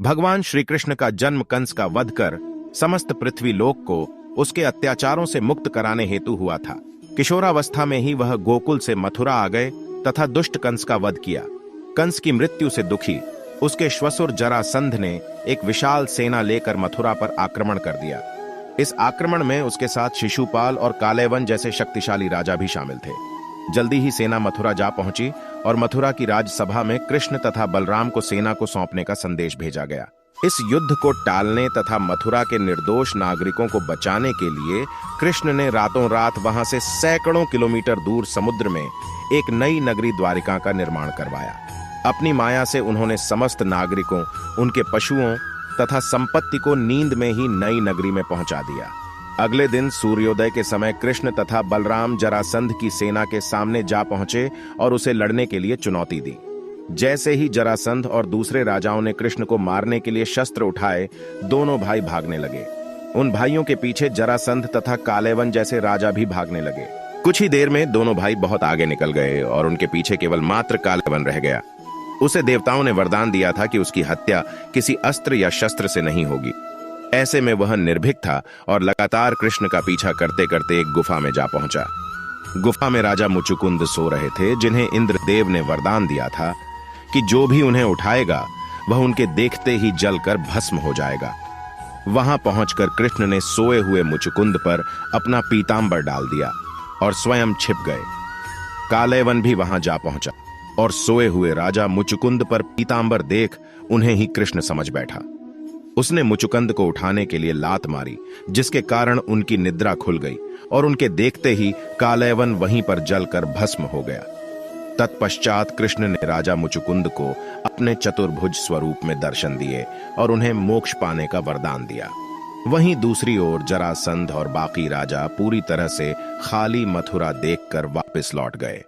भगवान श्री कृष्ण का जन्म कंस का वध कर समस्त पृथ्वी लोक को उसके अत्याचारों से मुक्त कराने हेतु हुआ था। किशोरावस्था में ही वह गोकुल से मथुरा आ गए तथा दुष्ट कंस का वध किया। कंस की मृत्यु से दुखी उसके श्वसुर जरासंध ने एक विशाल सेना लेकर मथुरा पर आक्रमण कर दिया। इस आक्रमण में उसके साथ शिशुपाल और कालयवन जैसे शक्तिशाली राजा भी शामिल थे। जल्दी ही सेना मथुरा जा पहुंची और मथुरा की राजसभा में कृष्ण तथा बलराम को सेना को सौंपने का संदेश भेजा गया। इस युद्ध को टालने तथा मथुरा के निर्दोष नागरिकों को बचाने के लिए कृष्ण ने रातों रात वहां से सैकड़ों किलोमीटर दूर समुद्र में एक नई नगरी द्वारिका का निर्माण करवाया। अपनी माया से उन्होंने समस्त नागरिकों, उनके पशुओं तथा संपत्ति को नींद में ही नई नगरी में पहुंचा दिया। अगले दिन सूर्योदय के समय कृष्ण तथा बलराम जरासंध की सेना के सामने जा पहुंचे और उसे लड़ने के लिए चुनौती दी। जैसे ही जरासंध और दूसरे राजाओं ने कृष्ण को मारने के लिए शस्त्र उठाए, दोनों भाई भागने लगे। उन भाइयों के पीछे जरासंध तथा कालयवन जैसे राजा भी भागने लगे। कुछ ही देर में दोनों भाई बहुत आगे निकल गए और उनके पीछे केवल मात्र कालयवन रह गया। उसे देवताओं ने वरदान दिया था कि उसकी हत्या किसी अस्त्र या शस्त्र से नहीं होगी। ऐसे में वह निर्भीक था और लगातार कृष्ण का पीछा करते करते एक गुफा में जा पहुंचा। गुफा में राजा मुचुकुंद सो रहे थे, जिन्हें इंद्रदेव ने वरदान दिया था कि जो भी उन्हें उठाएगा वह उनके देखते ही जलकर भस्म हो जाएगा। वहां पहुंचकर कृष्ण ने सोए हुए मुचुकुंद पर अपना पीतांबर डाल दिया और स्वयं छिप गए। कालयवन भी वहां जा पहुंचा और सोए हुए राजा मुचुकुंद पर पीतांबर देख उन्हें ही कृष्ण समझ बैठा। उसने मुचुकुंद को उठाने के लिए लात मारी, जिसके कारण उनकी निद्रा खुल गई और उनके देखते ही कालयवन वहीं पर जलकर भस्म हो गया। तत्पश्चात कृष्ण ने राजा मुचुकुंद को अपने चतुर्भुज स्वरूप में दर्शन दिए और उन्हें मोक्ष पाने का वरदान दिया। वहीं दूसरी ओर जरासंध और बाकी राजा पूरी तरह से खाली मथुरा देखकर वापस लौट गए।